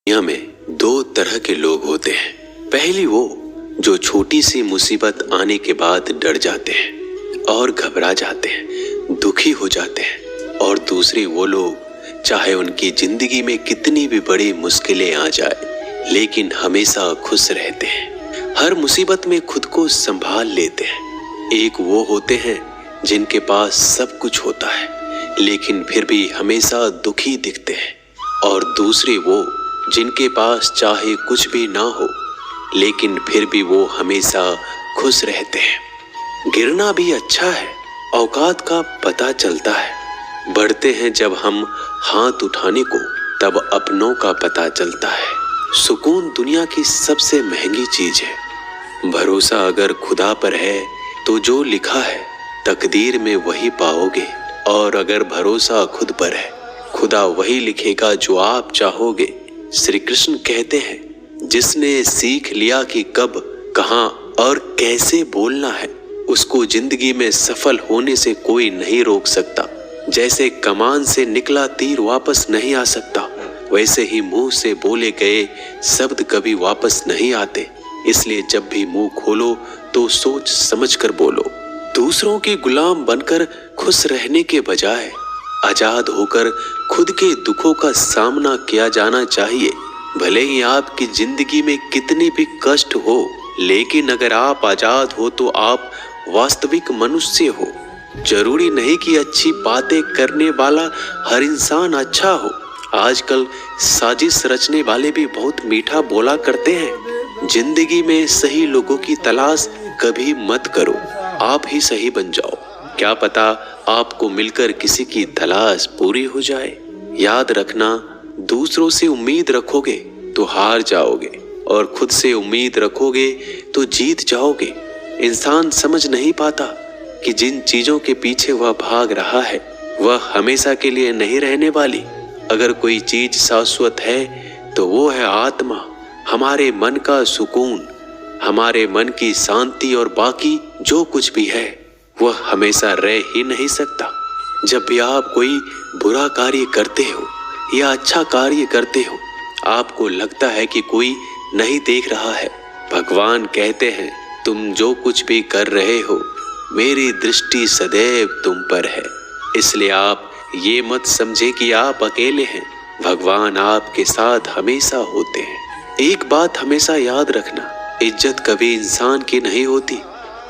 दुनिया में दो तरह के लोग होते हैं। पहली वो जो छोटी सी मुसीबत आने के बाद डर जाते हैं और घबरा जाते हैं, दुखी हो जाते हैं। और दूसरे वो लोग चाहे उनकी जिंदगी में कितनी भी बड़ी मुश्किलें आ जाए लेकिन हमेशा खुश रहते हैं, हर मुसीबत में खुद को संभाल लेते हैं। एक वो होते हैं जिनके पास सब कुछ होता है लेकिन फिर भी हमेशा दुखी दिखते हैं, और दूसरे वो जिनके पास चाहे कुछ भी ना हो लेकिन फिर भी वो हमेशा खुश रहते हैं। गिरना भी अच्छा है, औकात का पता चलता है। बढ़ते हैं जब हम हाथ उठाने को तब अपनों का पता चलता है। सुकून दुनिया की सबसे महंगी चीज है। भरोसा अगर खुदा पर है तो जो लिखा है तकदीर में वही पाओगे, और अगर भरोसा खुद पर है खुदा वही लिखेगा जो आप चाहोगे। श्री कृष्ण कहते हैं, जिसने सीख लिया कि कब, कहां और कैसे बोलना है, उसको जिंदगी में सफल होने से कोई नहीं रोक सकता। जैसे कमान से निकला तीर वापस नहीं आ सकता, वैसे ही मुंह से बोले गए शब्द कभी वापस नहीं आते। इसलिए जब भी मुंह खोलो तो सोच समझ कर बोलो। दूसरों के गुलाम बनकर खुश रहने के बजाय आजाद होकर खुद के दुखों का सामना किया जाना चाहिए। भले ही आपकी जिंदगी में कितनी भी कष्ट हो, लेकिन अगर आप आजाद हो तो आप वास्तविक मनुष्य हो। जरूरी नहीं कि अच्छी बातें करने वाला हर इंसान अच्छा हो। आजकल साजिश रचने वाले भी बहुत मीठा बोला करते हैं। जिंदगी में सही लोगों की तलाश कभी मत करो, आप ही सही बन जाओ। क्या पता आपको मिलकर किसी की तलाश पूरी हो जाए। याद रखना, दूसरों से उम्मीद रखोगे तो हार जाओगे, और खुद से उम्मीद रखोगे तो जीत जाओगे। इंसान समझ नहीं पाता कि जिन चीजों के पीछे वह भाग रहा है वह हमेशा के लिए नहीं रहने वाली। अगर कोई चीज शाश्वत है तो वो है आत्मा, हमारे मन का सुकून, हमारे मन की शांति, और बाकी जो कुछ भी है वह हमेशा रह ही नहीं सकता। जब भी आप कोई बुरा कार्य करते हो या अच्छा कार्य करते हो, आपको लगता है कि कोई नहीं देख रहा है। भगवान कहते हैं, तुम जो कुछ भी कर रहे हो मेरी दृष्टि सदैव तुम पर है। इसलिए आप ये मत समझे कि आप अकेले हैं, भगवान आपके साथ हमेशा होते हैं। एक बात हमेशा याद रखना, इज्जत कभी इंसान की नहीं होती,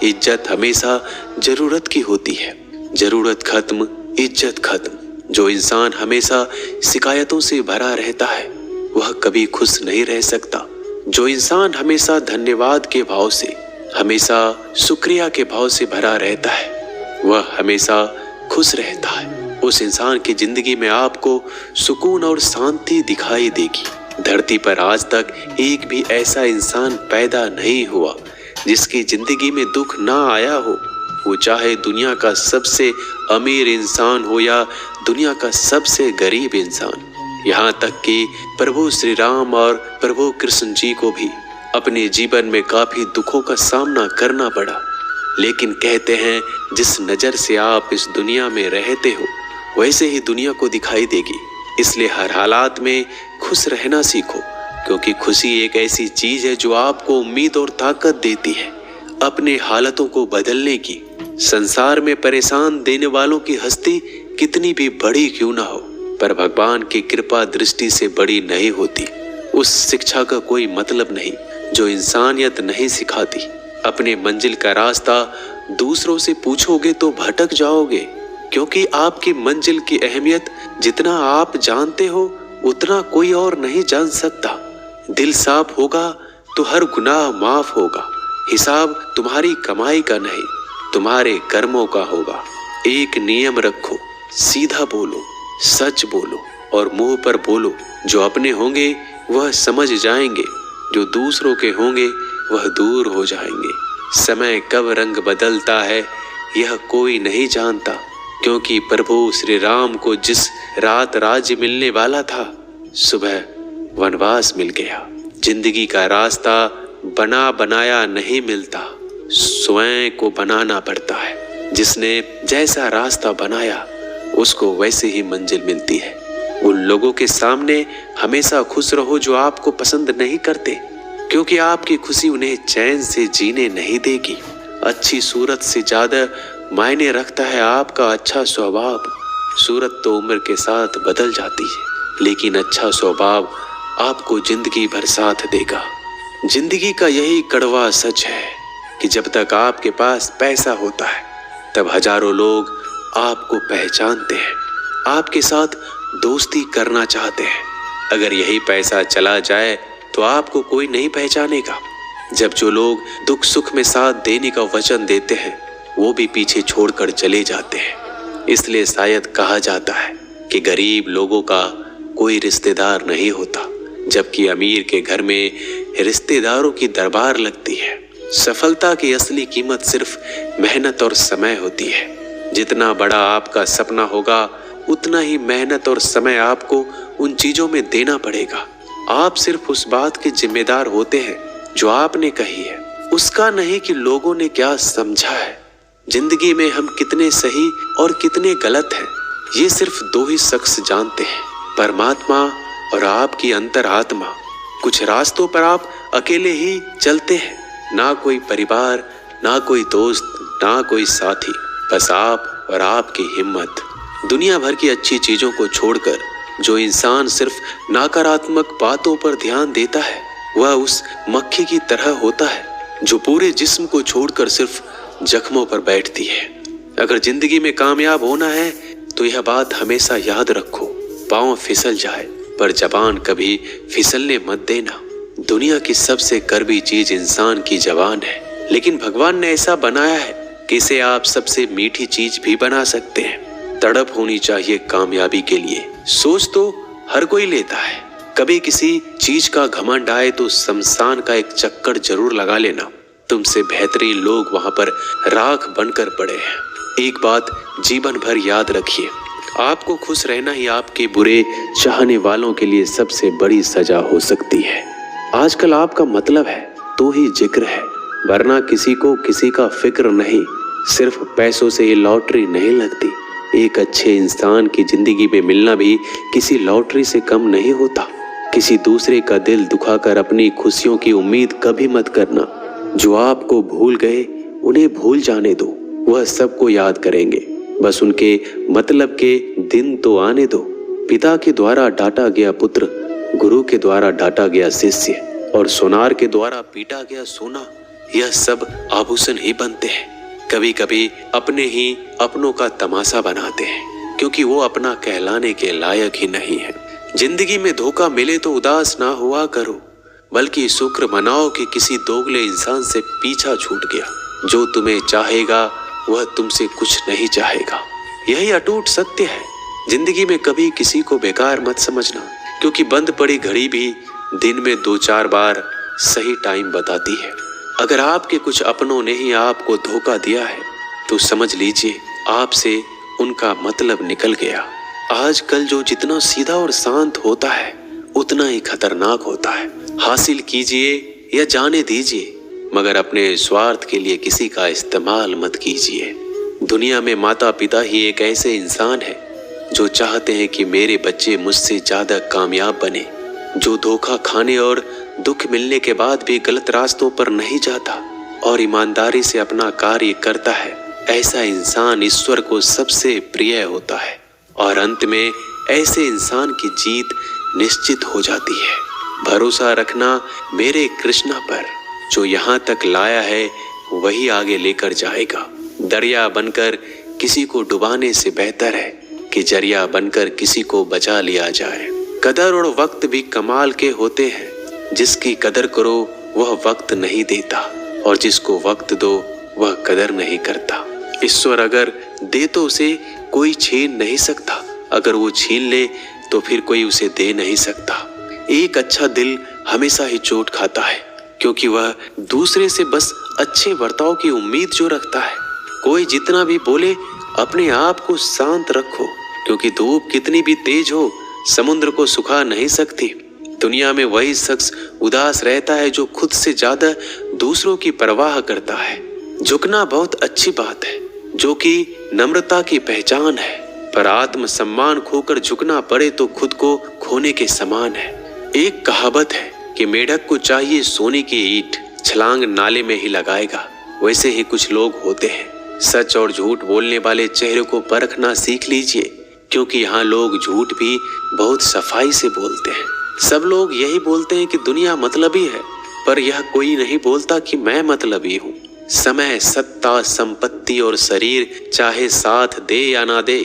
इज्जत हमेशा जरूरत की होती है। जरूरत खत्म, इज्जत खत्म। जो इंसान हमेशा शिकायतों से भरा रहता है वह कभी खुश नहीं रह सकता। जो इंसान हमेशा धन्यवाद के भाव से, हमेशा शुक्रिया के भाव से भरा रहता है वह हमेशा खुश रहता है। उस इंसान की जिंदगी में आपको सुकून और शांति दिखाई देगी। धरती पर आज तक एक भी ऐसा इंसान पैदा नहीं हुआ जिसकी जिंदगी में दुख ना आया हो। वो चाहे दुनिया का सबसे अमीर इंसान हो या दुनिया का सबसे गरीब इंसान। यहाँ तक कि प्रभु श्री राम और प्रभु कृष्ण जी को भी अपने जीवन में काफी दुखों का सामना करना पड़ा, लेकिन कहते हैं जिस नजर से आप इस दुनिया में रहते हो वैसे ही दुनिया को दिखाई देगी। इसलिए हर हालात में खुश रहना सीखो, क्योंकि खुशी एक ऐसी चीज है जो आपको उम्मीद और ताकत देती है अपने हालतों को बदलने की। संसार में परेशान देने वालों की हस्ती कितनी भी बड़ी क्यों ना हो, पर भगवान की कृपा दृष्टि से बड़ी नहीं होती। उस शिक्षा का कोई मतलब नहीं जो इंसानियत नहीं सिखाती। अपने मंजिल का रास्ता दूसरों से पूछोगे तो भटक जाओगे, क्योंकि आपकी मंजिल की अहमियत जितना आप जानते हो उतना कोई और नहीं जान सकता। दिल साफ होगा तो हर गुनाह माफ होगा। हिसाब तुम्हारी कमाई का नहीं, तुम्हारे कर्मों का होगा। एक नियम रखो, सीधा बोलो, सच बोलो और मुंह पर बोलो। जो अपने होंगे वह समझ जाएंगे, जो दूसरों के होंगे वह दूर हो जाएंगे। समय कब रंग बदलता है यह कोई नहीं जानता, क्योंकि प्रभु श्री राम को जिस रात राज्य मिलने वाला था सुबह वनवास मिल गया। जिंदगी का रास्ता बना बनाया नहीं मिलता, स्वयं को बनाना पड़ता है। जिसने जैसा रास्ता बनाया उसको वैसे ही मंजिल मिलती है। उन लोगों के सामने हमेशा खुश रहो जो आपको पसंद नहीं करते, क्योंकि आपकी खुशी उन्हें चैन से जीने नहीं देगी। अच्छी सूरत से ज्यादा मायने रखता है आपका अच्छा स्वभाव। सूरत तो उम्र के साथ बदल जाती है, लेकिन अच्छा स्वभाव आपको जिंदगी भर साथ देगा। जिंदगी का यही कड़वा सच है कि जब तक आपके पास पैसा होता है तब हजारों लोग आपको पहचानते हैं, आपके साथ दोस्ती करना चाहते हैं। अगर यही पैसा चला जाए तो आपको कोई नहीं पहचानेगा। जब जो लोग दुख सुख में साथ देने का वचन देते हैं वो भी पीछे छोड़कर चले जाते हैं। इसलिए शायद कहा जाता है कि गरीब लोगों का कोई रिश्तेदार नहीं होता, जबकि अमीर के घर में रिश्तेदारों की दरबार लगती है। सफलता की असली कीमत सिर्फ मेहनत और समय होती है। जितना बड़ा आपका सपना होगा उतना ही मेहनत और समय आपको उन चीजों में देना पड़ेगा। आप सिर्फ उस बात के जिम्मेदार होते हैं जो आपने कही है, उसका नहीं कि लोगों ने क्या समझा है। जिंदगी में हम कितने सही और कितने गलत हैं ये सिर्फ दो ही शख्स जानते हैं, परमात्मा और आपकी अंतरात्मा। कुछ रास्तों पर आप अकेले ही चलते हैं, ना कोई परिवार, ना कोई दोस्त, ना कोई साथी, बस आप और आपकी हिम्मत। दुनिया भर की अच्छी चीजों को छोड़कर जो इंसान सिर्फ नकारात्मक बातों पर ध्यान देता है वह उस मक्खी की तरह होता है जो पूरे जिस्म को छोड़कर सिर्फ जख्मों पर बैठती है। अगर जिंदगी में कामयाब होना है तो यह बात हमेशा याद रखो, पांव फिसल जाए पर जबान कभी फिसलने मत देना। दुनिया की सबसे कड़वी चीज इंसान की जबान है, लेकिन भगवान ने ऐसा बनाया है कि इसे आप सबसे मीठी चीज भी बना सकते हैं। तड़प होनी चाहिए कामयाबी के लिए। सोच तो हर कोई लेता है, कभी किसी चीज का घमंड आए तो शमशान का एक चक्कर जरूर लगा लेना। तुमसे बेहतरीन लोग वहां पर राख बनकर पड़े हैं। एक बात जीवन भर याद रखिए, आपको खुश रहना ही आपके बुरे चाहने वालों के लिए सबसे बड़ी सजा हो सकती है। आजकल आपका मतलब है तो ही जिक्र है, वरना किसी को किसी का फिक्र नहीं। सिर्फ पैसों से ये लॉटरी नहीं लगती। एक अच्छे इंसान की जिंदगी में मिलना भी किसी लॉटरी से कम नहीं होता। किसी दूसरे का दिल दुखाकर अपनी खुशियों की उम्मीद कभी मत करना। जो आपको भूल गए उन्हें भूल जाने दो, वह सबको याद करेंगे, बस उनके मतलब के दिन तो आने दो। पिता के द्वारा डांटा गया पुत्र, गुरु के द्वारा डांटा गया शिष्य और सोनार के द्वारा पीटा गया सोना, यह सब आभूषण ही बनते हैं। कभी कभी अपने ही अपनों का तमाशा बनाते हैं, क्योंकि वो अपना कहलाने के लायक ही नहीं है। जिंदगी में धोखा मिले तो उदास ना हुआ करो, बल्कि शुक्र मनाओ कि किसी दोगले इंसान से पीछा छूट गया। जो तुम्हें चाहेगा वह तुमसे कुछ नहीं चाहेगा, यही अटूट सत्य है। जिंदगी में कभी किसी को बेकार मत समझना, क्योंकि बंद पड़ी घड़ी भी दिन में 2-4 बार सही टाइम बताती है। अगर आपके कुछ अपनों ने ही आपको धोखा दिया है तो समझ लीजिए आपसे उनका मतलब निकल गया। आजकल जो जितना सीधा और शांत होता है उतना ही खतरनाक होता है। हासिल कीजिए या जाने दीजिए, मगर अपने स्वार्थ के लिए किसी का इस्तेमाल मत कीजिए। दुनिया में माता पिता ही एक ऐसे इंसान है जो चाहते हैं कि मेरे बच्चे मुझसे ज्यादा कामयाब बने, जो धोखा खाने और दुख मिलने के बाद भी गलत रास्तों पर नहीं जाता और ईमानदारी से अपना कार्य करता है। ऐसा इंसान ईश्वर को सबसे प्रिय होता है और अंत में ऐसे इंसान की जीत निश्चित हो जाती है। भरोसा रखना मेरे कृष्णा पर, जो यहाँ तक लाया है वही आगे लेकर जाएगा। दरिया बनकर किसी को डुबाने से बेहतर है कि जरिया बनकर किसी को बचा लिया जाए। कदर और वक्त भी कमाल के होते हैं। जिसकी कदर करो वह वक्त नहीं देता और जिसको वक्त दो वह कदर नहीं करता। ईश्वर अगर दे तो उसे कोई छीन नहीं सकता, अगर वो छीन ले तो फिर कोई उसे दे नहीं सकता। एक अच्छा दिल हमेशा ही चोट खाता है, क्योंकि वह दूसरे से बस अच्छे बर्ताव की उम्मीद जो रखता है। कोई जितना भी बोले अपने आप को शांत रखो, क्योंकि धूप कितनी भी तेज हो समुद्र को सुखा नहीं सकती। दुनिया में वही शख्स उदास रहता है जो खुद से ज्यादा दूसरों की परवाह करता है। झुकना बहुत अच्छी बात है, जो कि नम्रता की पहचान है। पर आत्म सम्मान खोकर झुकना पड़े तो खुद को खोने के समान है। एक कहावत है कि मेढक को चाहिए सोने की ईंट, छलांग नाले में ही लगाएगा। वैसे ही कुछ लोग होते हैं। सच और झूठ बोलने वाले चेहरे को परखना सीख लीजिए, क्योंकि यहाँ लोग झूठ भी बहुत सफाई से बोलते हैं। सब लोग यही बोलते हैं कि दुनिया मतलबी है, पर यह कोई नहीं बोलता कि मैं मतलबी हूँ। समय, सत्ता, संपत्ति और शरीर चाहे साथ दे या ना दे,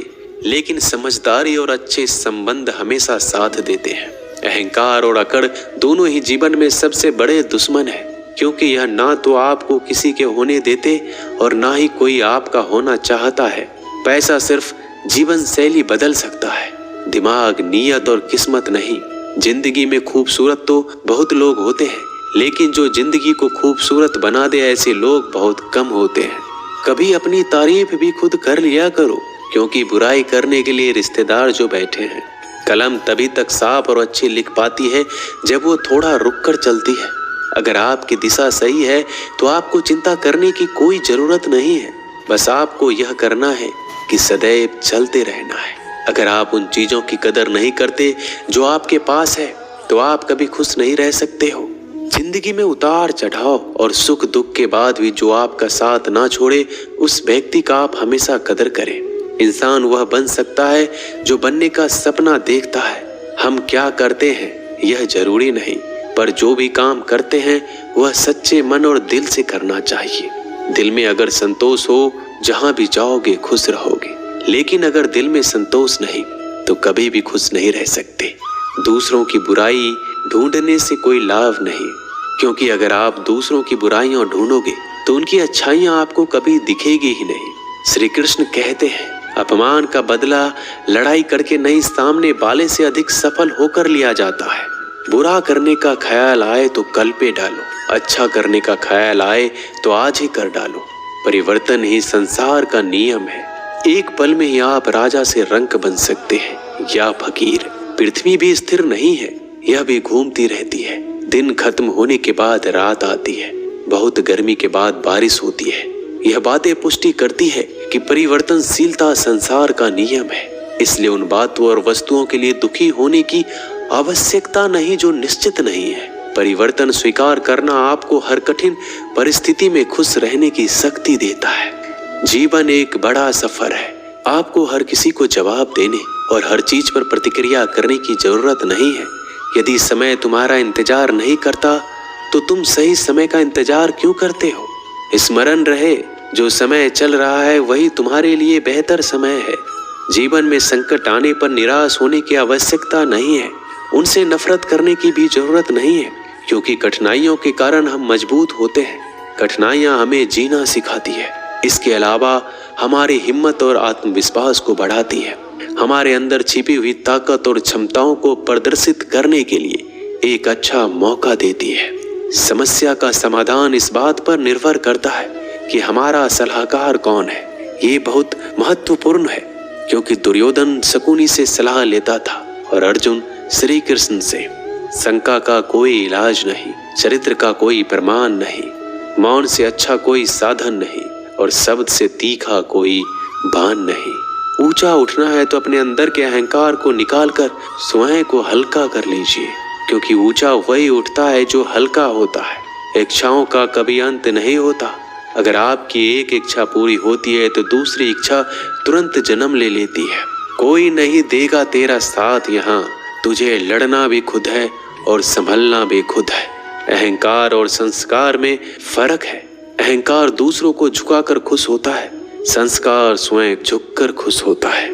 लेकिन समझदारी और अच्छे संबंध हमेशा साथ देते हैं। अहंकार और अकड़ दोनों ही जीवन में सबसे बड़े दुश्मन है, क्योंकि यह ना तो आपको किसी के होने देते और ना ही कोई आपका होना चाहता है। पैसा सिर्फ जीवन शैली बदल सकता है, दिमाग, नीयत और किस्मत नहीं। जिंदगी में खूबसूरत तो बहुत लोग होते हैं, लेकिन जो जिंदगी को खूबसूरत बना दे ऐसे लोग बहुत कम होते हैं। कभी अपनी तारीफ भी खुद कर लिया करो, क्योंकि बुराई करने के लिए रिश्तेदार जो बैठे हैं। कलम तभी तक साफ और अच्छी लिख पाती है जब वो थोड़ा रुक कर चलती है। अगर आपकी दिशा सही है तो आपको चिंता करने की कोई जरूरत नहीं है। बस आपको यह करना है कि सदैव चलते रहना है। अगर आप उन चीजों की कदर नहीं करते जो आपके पास है, तो आप कभी खुश नहीं रह सकते हो। जिंदगी में उतार चढ़ाव और सुख दुख के बाद भी जो आपका साथ ना छोड़े, उस व्यक्ति का आप हमेशा कदर करें। इंसान वह बन सकता है जो बनने का सपना देखता है। हम क्या करते हैं यह जरूरी नहीं, पर जो भी काम करते हैं वह सच्चे मन और दिल से करना चाहिए। दिल में अगर संतोष हो, जहां भी जाओगे खुश रहोगे, लेकिन अगर दिल में संतोष नहीं तो कभी भी खुश नहीं रह सकते। दूसरों की बुराई ढूंढने से कोई लाभ नहीं, क्योंकि अगर आप दूसरों की बुराइयां ढूंढोगे तो उनकी अच्छाइयां आपको कभी दिखेगी ही नहीं। श्री कृष्ण कहते हैं, अपमान का बदला लड़ाई करके नहीं, सामने वाले से अधिक सफल होकर लिया जाता है। बुरा करने का ख्याल आए तो कल पे डालो, अच्छा करने का ख्याल आए तो आज ही कर डालो। परिवर्तन ही संसार का नियम है। एक पल में ही आप राजा से रंक बन सकते हैं या फकीर। पृथ्वी भी स्थिर नहीं है, यह भी घूमती रहती है। दिन खत्म होने के बाद रात आती है, बहुत गर्मी के बाद बारिश होती है। यह बातें पुष्टि करती है कि परिवर्तनशीलता संसार का नियम है। इसलिए उन बातों और वस्तुओं के लिए दुखी होने की आवश्यकता नहीं जो निश्चित नहीं है। परिवर्तन स्वीकार करना आपको हर कठिन परिस्थिति में खुश रहने की शक्ति देता है। जीवन एक बड़ा सफर है। आपको हर किसी को जवाब देने और हर चीज पर प्रतिक्रिया करने की जरूरत नहीं है। यदि समय तुम्हारा इंतजार नहीं करता तो तुम सही समय का इंतजार क्यों करते हो? स्मरण रहे, जो समय चल रहा है वही तुम्हारे लिए बेहतर समय है। जीवन में संकट आने पर निराश होने की आवश्यकता नहीं है। उनसे नफरत करने की भी जरूरत नहीं है, क्योंकि कठिनाइयों के कारण हम मजबूत होते हैं। कठिनाइयां हमें जीना सिखाती है। इसके अलावा हमारी हिम्मत और आत्मविश्वास को बढ़ाती है। हमारे अंदर छिपी हुई ताकत और क्षमताओं को प्रदर्शित करने के लिए एक अच्छा मौका देती है। समस्या का समाधान इस बात पर निर्भर करता है कि हमारा सलाहकार कौन है। ये बहुत महत्वपूर्ण है, क्योंकि दुर्योधन शकुनी से सलाह लेता था और अर्जुन श्री कृष्ण से। शंका का कोई इलाज नहीं, चरित्र का कोई प्रमाण नहीं, मौन से अच्छा कोई साधन नहीं और शब्द से तीखा कोई बाण नहीं। ऊंचा उठना है तो अपने अंदर के अहंकार को निकालकर स्वयं को हल्का कर लीजिए, क्योंकि ऊंचा वही उठता है जो हल्का होता है। इच्छाओं का कभी अंत नहीं होता। अगर आपकी एक इच्छा पूरी होती है तो दूसरी इच्छा तुरंत जन्म ले लेती है। कोई नहीं देगा तेरा साथ यहाँ, तुझे लड़ना भी खुद है और संभलना भी खुद है। अहंकार और संस्कार में फर्क है। अहंकार दूसरों को झुकाकर खुश होता है, संस्कार स्वयं झुककर खुश होता है।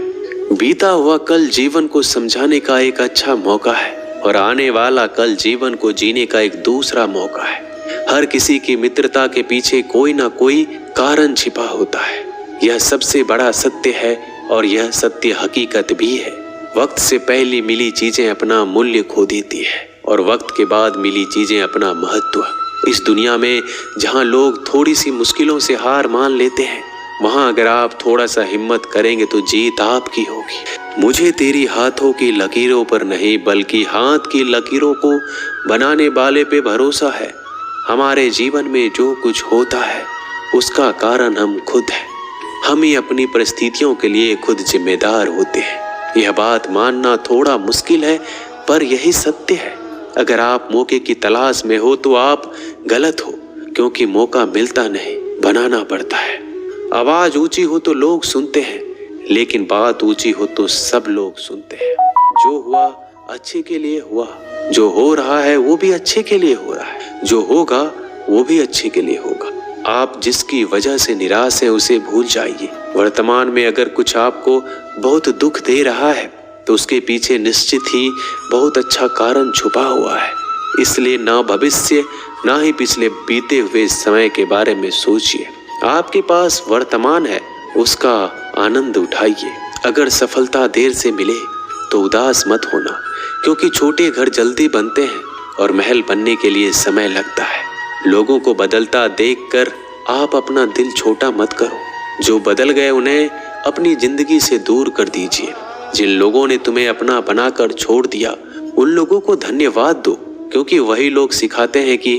बीता हुआ कल जीवन को समझाने का एक अच्छा मौका है और आने वाला कल जीवन को जीने का एक दूसरा मौका है। हर किसी की मित्रता के पीछे कोई ना कोई कारण छिपा होता है। यह सबसे बड़ा सत्य है और यह सत्य हकीकत भी है। वक्त से पहले मिली चीजें अपना मूल्य खो देती है और वक्त के बाद मिली चीजें अपना महत्व। इस दुनिया में जहां लोग थोड़ी सी मुश्किलों से हार मान लेते हैं, वहां अगर आप थोड़ा सा हिम्मत करेंगे तो जीत आपकी होगी। मुझे तेरी हाथों की लकीरों पर नहीं, बल्कि हाथ की लकीरों को बनाने वाले पे भरोसा है। हमारे जीवन में जो कुछ होता है उसका कारण हम खुद हैं। हम ही अपनी परिस्थितियों के लिए खुद जिम्मेदार होते हैं। यह बात मानना थोड़ा मुश्किल है, पर यही सत्य है। अगर आप मौके की तलाश में हो तो आप गलत हो, क्योंकि मौका मिलता नहीं, बनाना पड़ता है। आवाज ऊंची हो तो लोग सुनते हैं, लेकिन बात ऊंची हो तो सब लोग सुनते हैं। जो हुआ अच्छे के लिए हुआ, जो हो रहा है वो भी अच्छे के लिए हो रहा है, जो होगा वो भी अच्छे के लिए होगा। आप जिसकी वजह से निराश हैं उसे भूल जाइए। वर्तमान में अगर कुछ आपको बहुत दुख दे रहा है तो उसके पीछे निश्चित ही बहुत अच्छा कारण छुपा हुआ है। इसलिए ना भविष्य ना ही पिछले बीते हुए समय के बारे में सोचिए। आपके पास वर्तमान है, उसका आनंद उठाइए। अगर सफलता देर से मिले तो उदास मत होना, क्योंकि छोटे घर जल्दी बनते हैं और महल बनने के लिए समय लगता है। लोगों को बदलता देखकर आप अपना दिल छोटा मत करो। जो बदल गए उन्हें अपनी जिंदगी से दूर कर दीजिए। जिन लोगों ने तुम्हें अपना बनाकर छोड़ दिया उन लोगों को धन्यवाद दो, क्योंकि वही लोग सिखाते हैं कि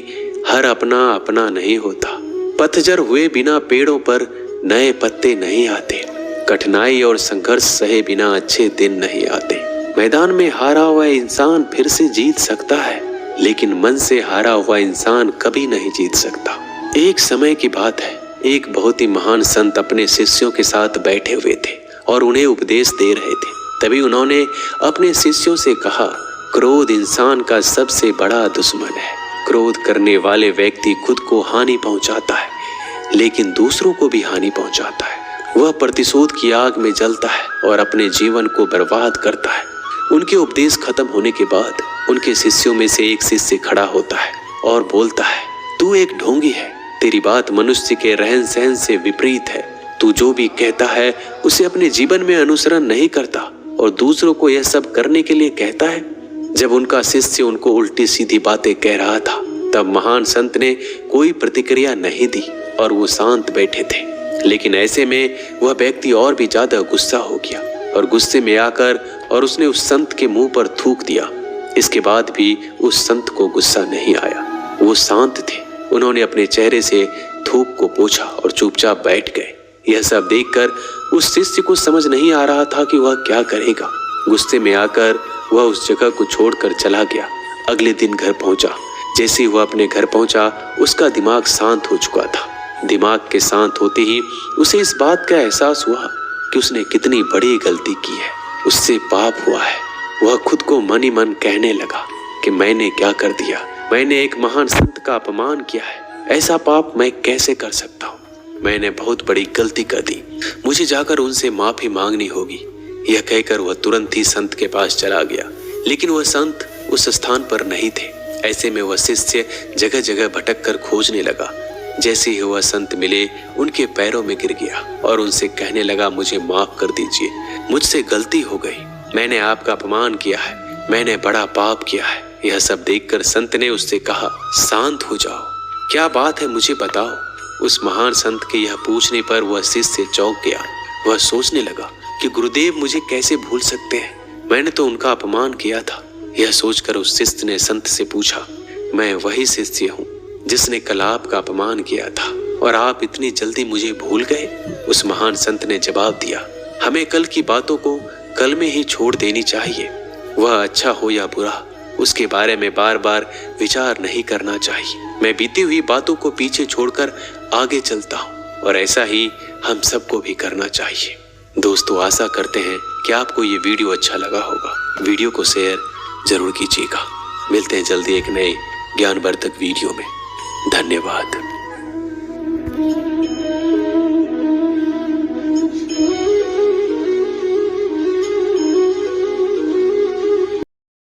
हर अपना अपना नहीं होता। पतझड़ हुए बिना पेड़ों पर नए पत्ते नहीं आते। कठिनाई और संघर्ष सहे बिना अच्छे दिन नहीं आते। मैदान में हारा हुआ इंसान फिर से जीत सकता है, लेकिन मन से हारा हुआ इंसान कभी नहीं जीत सकता। एक समय की बात है, एक बहुत ही महान संत अपने शिष्यों के साथ बैठे हुए थे और उन्हें उपदेश दे रहे थे। तभी उन्होंने अपने शिष्यों से कहा, क्रोध इंसान का सबसे बड़ा दुश्मन है। क्रोध करने वाले व्यक्ति खुद को हानि पहुंचाता है, लेकिन दूसरों को भी हानि पहुंचाता है। वह प्रतिशोध की आग में जलता है और अपने जीवन को बर्बाद करता है। उनके उपदेश खत्म होने के बाद उनके शिष्यों में से एक शिष्य खड़ा होता है और बोलता है, तू एक ढोंगी है। तेरी बात मनुष्य के रहन सहन से विपरीत है। तू जो भी कहता है उसे अपने जीवन में अनुसरण नहीं करता और दूसरों को यह सब करने के लिए कहता है। जब उनका शिष्य उनको उल्टी सीधी बातें कह रहा था, तब महान संत ने कोई प्रतिक्रिया नहीं दी और वो शांत बैठे थे। लेकिन ऐसे में वह व्यक्ति और भी ज्यादा गुस्सा हो गया और गुस्से में आकर और उसने उस संत के मुंह पर थूक दिया। इसके बाद भी उस संत को गुस्सा नहीं आया। वो शांत थे। उन्होंने अपने चेहरे से थूक को पोंछा और चुपचाप बैठ गए। यह सब देखकर उस शिष्य को समझ नहीं आ रहा था कि वह क्या करेगा। गुस्से में आकर वह उस जगह को छोड़कर चला गया। अगले दिन घर पहुंचा। जैसे ही वह अपने घर पहुंचा, उसका दिमाग शांत हो चुका था। दिमाग के शांत होते ही उसे इस बात का एहसास हुआ कि उसने कितनी बड़ी गलती की है। उससे पाप हुआ है। वह खुद को मन ही मन कहने लगा कि मैंने क्या कर दिया। मैंने एक महान संत का अपमान किया है। ऐसा पाप मैं कैसे कर सकता हूँ। मैंने बहुत बड़ी गलती कर दी। मुझे जाकर उनसे माफी मांगनी होगी। यह कहकर वह तुरंत ही संत के पास चला गया, लेकिन वह संत उस स्थान पर नहीं थे। ऐसे में वह शिष्य जगह जगह भटक कर खोजने लगा। जैसे ही वह संत मिले, उनके पैरों में गिर गया और उनसे कहने लगा, मुझे माफ कर दीजिए, मुझसे गलती हो गई। मैंने आपका अपमान किया है। मैंने बड़ा पाप किया है। यह सब देखकर संत ने उससे कहा, शांत हो जाओ, क्या बात है मुझे बताओ। उस महान संत के यह पूछने पर वह शिष्य चौंक गया। वह सोचने लगा कि गुरुदेव मुझे कैसे भूल सकते हैं। मैंने तो उनका अपमान किया था। यह सोचकर उस शिष्य ने संत से पूछा, मैं वही शिष्य हूँ जिसने कल आपका अपमान किया था और आप इतनी जल्दी मुझे भूल गए। उस महान संत ने जवाब दिया, हमें कल की बातों को कल में ही छोड़ देनी चाहिए। वह अच्छा हो या बुरा, उसके बारे में बार बार विचार नहीं करना चाहिए। मैं बीती हुई बातों को पीछे छोड़कर आगे चलता हूँ और ऐसा ही हम सबको भी करना चाहिए। दोस्तों, आशा करते हैं कि आपको ये वीडियो अच्छा लगा होगा। वीडियो को शेयर जरूर कीजिएगा। मिलते हैं जल्दी एक नए ज्ञानवर्धक वीडियो में। धन्यवाद।